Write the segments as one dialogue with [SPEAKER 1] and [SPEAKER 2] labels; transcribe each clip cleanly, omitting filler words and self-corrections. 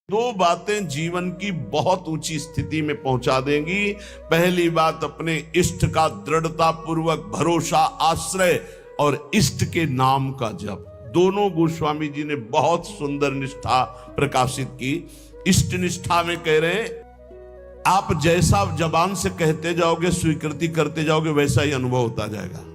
[SPEAKER 1] दो बातें जीवन की बहुत ऊंची स्थिति में पहुंचा देंगी। पहली बात, अपने इष्ट का दृढ़ता पूर्वक भरोसा, आश्रय और इष्ट के नाम का जप। दोनों गोस्वामी जी ने बहुत सुंदर निष्ठा प्रकाशित की। इष्ट निष्ठा में कह रहे हैं, आप जैसा जबान से कहते जाओगे, स्वीकृति करते जाओगे, वैसा ही अनुभव होता जाएगा।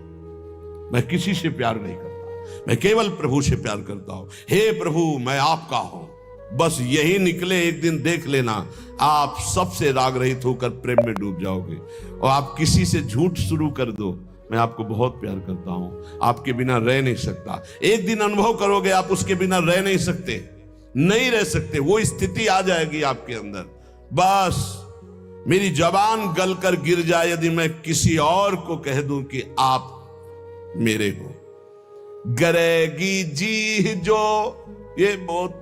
[SPEAKER 1] मैं किसी से प्यार नहीं करता, मैं केवल प्रभु से प्यार करता हूं। हे प्रभु, मैं आपका हूं। बस यही निकले, एक दिन देख लेना, आप सबसे राग रहित होकर प्रेम में डूब जाओगे। और आप किसी से झूठ शुरू कर दो, मैं आपको बहुत प्यार करता हूं, आपके बिना रह नहीं सकता। एक दिन अनुभव करोगे, आप उसके बिना रह नहीं सकते, नहीं रह सकते। वो स्थिति आ जाएगी आपके अंदर। बस मेरी जबान गलकर गिर जाए यदि मैं किसी और को कह दूं कि आप मेरे हो। गरेगी जी जो, ये बहुत,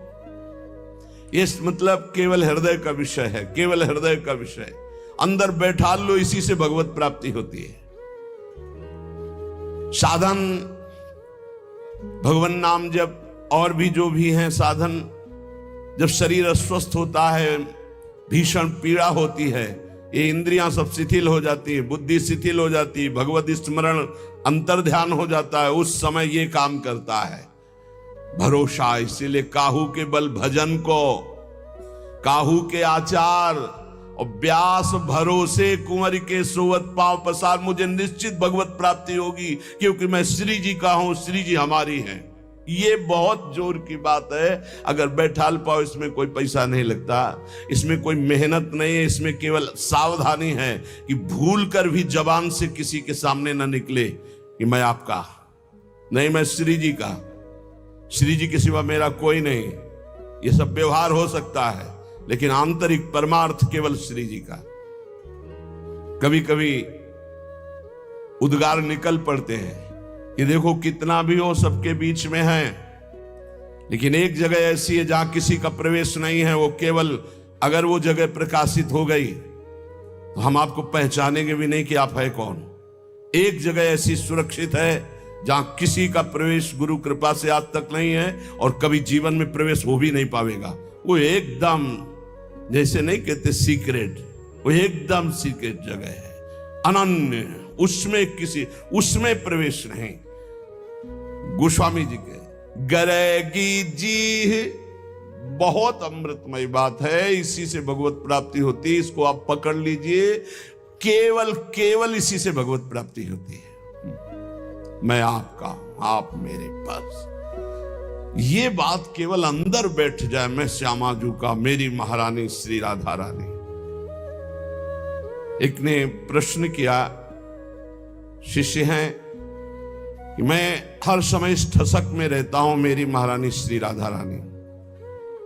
[SPEAKER 1] ये मतलब केवल हृदय का विषय है, केवल हृदय का विषय। अंदर बैठा लो, इसी से भगवत प्राप्ति होती है। साधन भगवान नाम जब और भी जो भी हैं साधन, जब शरीर अस्वस्थ होता है, भीषण पीड़ा होती है, ये इंद्रियां सब शिथिल हो जाती है, बुद्धि शिथिल हो जाती है, भगवत स्मरण अंतर ध्यान हो जाता है, उस समय ये काम करता है भरोसा। इसीलिए काहू के बल भजन को, काहू के आचार और व्यास भरोसे कुंवर के सोवत पांव पसार। मुझे निश्चित भगवत प्राप्ति होगी, क्योंकि मैं श्री जी का हूं, श्री जी हमारी हैं। ये बहुत जोर की बात है। अगर बैठाल पाओ, इसमें कोई पैसा नहीं लगता, इसमें कोई मेहनत नहीं है, इसमें केवल सावधानी है कि भूल कर भी जबान से किसी के सामने ना निकले कि मैं आपका नहीं, मैं श्री जी का, श्री जी के सिवा मेरा कोई नहीं। ये सब व्यवहार हो सकता है, लेकिन आंतरिक परमार्थ केवल श्री जी का। कभी कभी उद्गार निकल पड़ते हैं कि देखो कितना भी हो सबके बीच में है, लेकिन एक जगह ऐसी है जहां किसी का प्रवेश नहीं है। वो केवल अगर वो जगह प्रकाशित हो गई तो हम आपको पहचानेंगे भी नहीं कि आप है कौन। एक जगह ऐसी सुरक्षित है जहां किसी का प्रवेश गुरु कृपा से आज तक नहीं है, और कभी जीवन में प्रवेश हो भी नहीं पाएगा। वो एकदम, जैसे नहीं कहते सीक्रेट, वो एकदम सीक्रेट जगह है, अनन्य, उसमें प्रवेश नहीं। गोस्वामी जी के गरेगी जी बहुत अमृतमय बात है, इसी से भगवत प्राप्ति होती है। इसको आप पकड़ लीजिए, केवल इसी से भगवत प्राप्ति होती है। मैं आपका, आप मेरे पास। ये बात केवल अंदर बैठ जाए, मैं श्यामा जू का, मेरी महारानी श्री राधा रानी। एक ने प्रश्न किया, शिष्य हैं कि मैं हर समय इस ठसक में रहता हूं, मेरी महारानी श्री राधा रानी,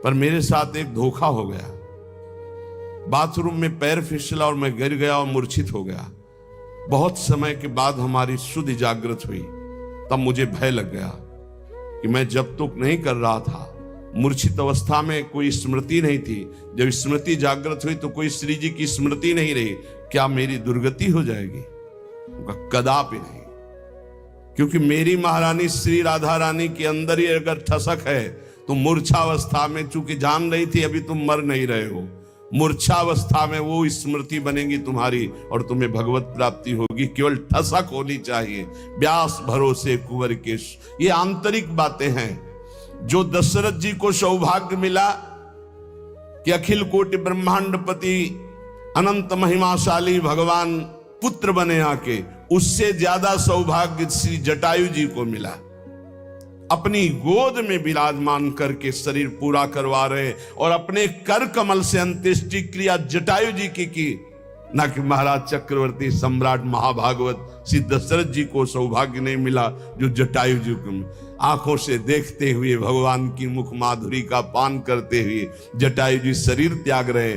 [SPEAKER 1] पर मेरे साथ एक धोखा हो गया। बाथरूम में पैर फिसला और मैं गिर गया और मूर्छित हो गया। बहुत समय के बाद हमारी शुद्ध जागृत हुई, तब मुझे भय लग गया कि मैं जब तक नहीं कर रहा था, मूर्छित अवस्था में कोई स्मृति नहीं थी, जब स्मृति जागृत हुई तो कोई श्री जी की स्मृति नहीं रही, क्या मेरी दुर्गति हो जाएगी? कदापि नहीं, क्योंकि मेरी महारानी श्री राधा रानी के अंदर ही अगर ठसक है तो मूर्छावस्था में, चूंकि जान रही थी अभी तुम मर नहीं रहे हो, मूर्छावस्था में वो स्मृति बनेगी तुम्हारी और तुम्हें भगवत प्राप्ति होगी। केवल ठसक होनी चाहिए, व्यास भरोसे कुंवर के। ये आंतरिक बातें हैं। जो दशरथ जी को सौभाग्य मिला कि अखिल कोटि ब्रह्मांडपति अनंत महिमाशाली भगवान पुत्र बने आके, उससे ज्यादा सौभाग्य श्री जटायु जी को मिला। अपनी गोद में विराजमान करके शरीर पूरा करवा रहे, और अपने कर कमल से अंत्येष्टि क्रिया जटायु जी की ना कि महाराज चक्रवर्ती सम्राट महाभागवत श्री दशरथ जी को सौभाग्य नहीं मिला जो जटायु जी को। आंखों से देखते हुए भगवान की मुख माधुरी का पान करते हुए जटायु जी शरीर त्याग रहे।